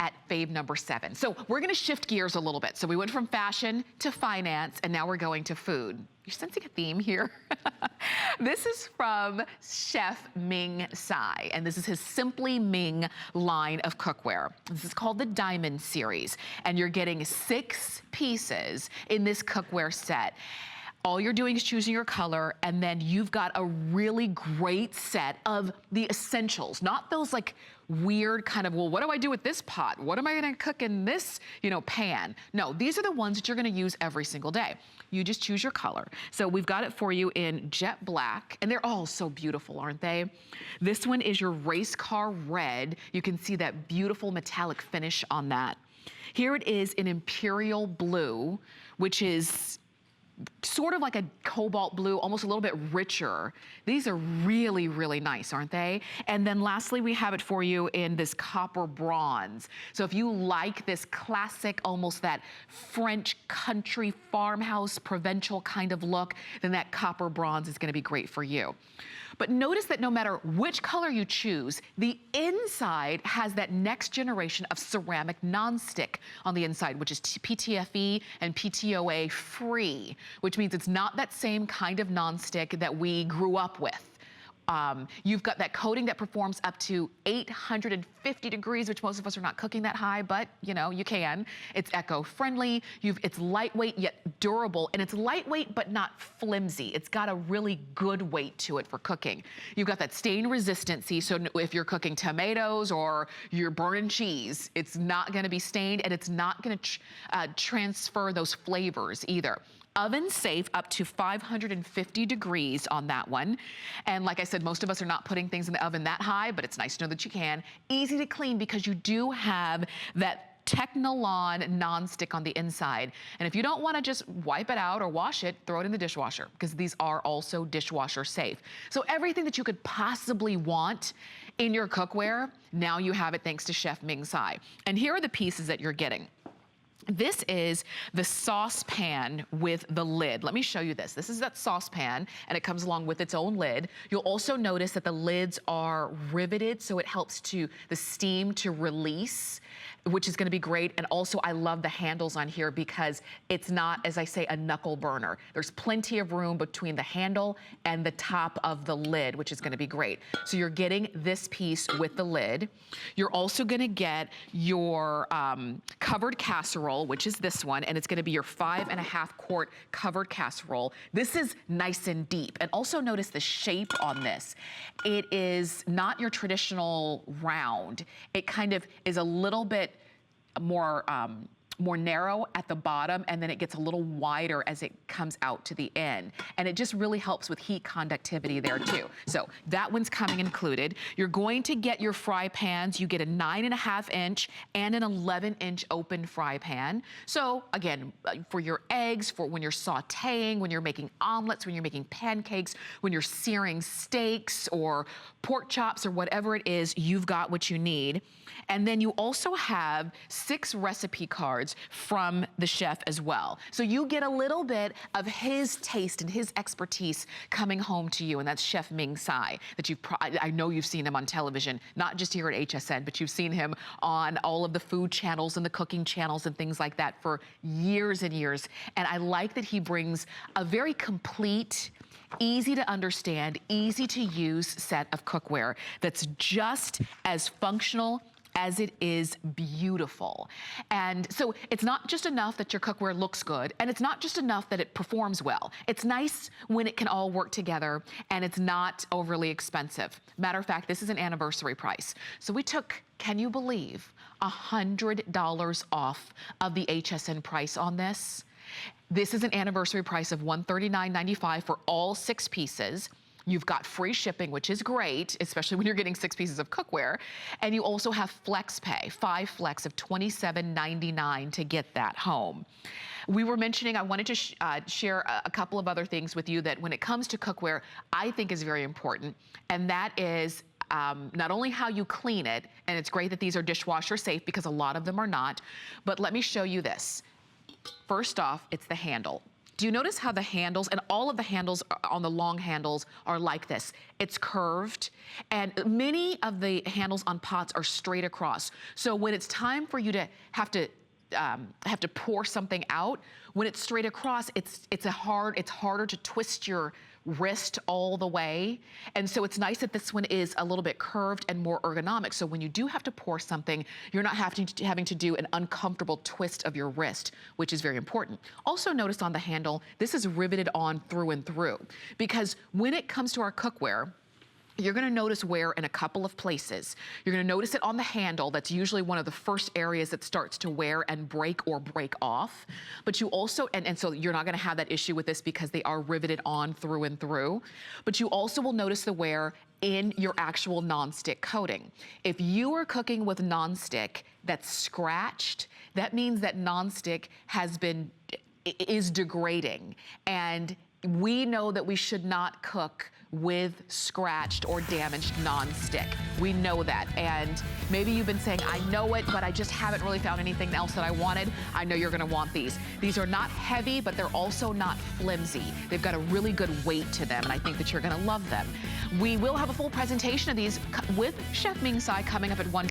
at fave number 7. So we're gonna shift gears a little bit. So we went from fashion to finance, and now we're going to food. You're sensing a theme here. This is from Chef Ming Tsai, and this is his Simply Ming line of cookware. This is called the Diamond Series, and you're getting 6 pieces in this cookware set. All you're doing is choosing your color, and then you've got a really great set of the essentials, not those like weird kind of, well, what do I do with this pot? What am I gonna cook in this, pan? No, these are the ones that you're gonna use every single day. You just choose your color. So we've got it for you in jet black, and they're all so beautiful, aren't they? This one is your race car red. You can see that beautiful metallic finish on that. Here it is in imperial blue, which is sort of like a cobalt blue, almost a little bit richer. These are really, really nice, aren't they? And then lastly, we have it for you in this copper bronze. So if you like this classic, almost that French country farmhouse, provincial kind of look, then that copper bronze is gonna be great for you. But notice that no matter which color you choose, the inside has that next generation of ceramic nonstick on the inside, which is PTFE and PTOA free, which means it's not that same kind of nonstick that we grew up with. You've got that coating that performs up to 850 degrees, which most of us are not cooking that high, but you can. It's eco-friendly, it's lightweight yet durable, and it's lightweight but not flimsy. It's got a really good weight to it for cooking. You've got that stain resistancy, so if you're cooking tomatoes or you're burning cheese, it's not gonna be stained, and it's not gonna transfer those flavors either. Oven safe up to 550 degrees on that one. And like I said, most of us are not putting things in the oven that high, but it's nice to know that you can. Easy to clean because you do have that Technolon non-stick on the inside. And if you don't wanna just wipe it out or wash it, throw it in the dishwasher, because these are also dishwasher safe. So everything that you could possibly want in your cookware, now you have it thanks to Chef Ming Tsai. And here are the pieces that you're getting. This is the saucepan with the lid. Let me show you this. This is that saucepan, and it comes along with its own lid. You'll also notice that the lids are riveted, so it helps the steam to release, which is gonna be great. And also I love the handles on here because it's not, as I say, a knuckle burner. There's plenty of room between the handle and the top of the lid, which is gonna be great. So you're getting this piece with the lid. You're also gonna get your covered casserole, which is this one, and it's gonna be your 5.5 quart covered casserole. This is nice and deep. And also notice the shape on this. It is not your traditional round. It kind of is a little bit more narrow at the bottom, and then it gets a little wider as it comes out to the end. And it just really helps with heat conductivity there too. So that one's coming included. You're going to get your fry pans. You get a 9.5 inch and an 11 inch open fry pan. So again, for your eggs, for when you're sauteing, when you're making omelets, when you're making pancakes, when you're searing steaks or pork chops or whatever it is, you've got what you need. And then you also have 6 recipe cards from the chef as well. So you get a little bit of his taste and his expertise coming home to you, and that's Chef Ming Tsai, that I know you've seen him on television, not just here at HSN, but you've seen him on all of the food channels and the cooking channels and things like that for years and years. And I like that he brings a very complete, easy to understand, easy to use set of cookware that's just as functional as it is beautiful. And so it's not just enough that your cookware looks good, and it's not just enough that it performs well. It's nice when it can all work together, and it's not overly expensive. Matter of fact, this is an anniversary price. So we took, can you believe, $100 off of the HSN price on this. This is an anniversary price of $139.95 for all 6 pieces. You've got free shipping, which is great, especially when you're getting 6 pieces of cookware. And you also have flex pay, 5 flex of $27.99 to get that home. We were mentioning, I wanted to share a couple of other things with you that when it comes to cookware, I think is very important. And that is not only how you clean it, and it's great that these are dishwasher safe because a lot of them are not, but let me show you this. First off, it's the handle. Do you notice how the handles, and all of the handles on the long handles are like this? It's curved, and many of the handles on pots are straight across. So when it's time for you to have to pour something out, when it's straight across, it's harder to twist your wrist all the way. And so it's nice that this one is a little bit curved and more ergonomic. So when you do have to pour something, you're not having to do an uncomfortable twist of your wrist, which is very important. Also notice on the handle, this is riveted on through and through, because when it comes to our cookware, you're gonna notice wear in a couple of places. You're gonna notice it on the handle. That's usually one of the first areas that starts to wear and break or break off. But you also, and so you're not gonna have that issue with this because they are riveted on through and through. But you also will notice the wear in your actual nonstick coating. If you are cooking with nonstick that's scratched, that means that nonstick is degrading. And we know that we should not cook with scratched or damaged nonstick. We know that. And maybe you've been saying, I know it, but I just haven't really found anything else that I wanted. I know you're gonna want these. These are not heavy, but they're also not flimsy. They've got a really good weight to them, and I think that you're gonna love them. We will have a full presentation of these with Chef Ming Tsai coming up at 1.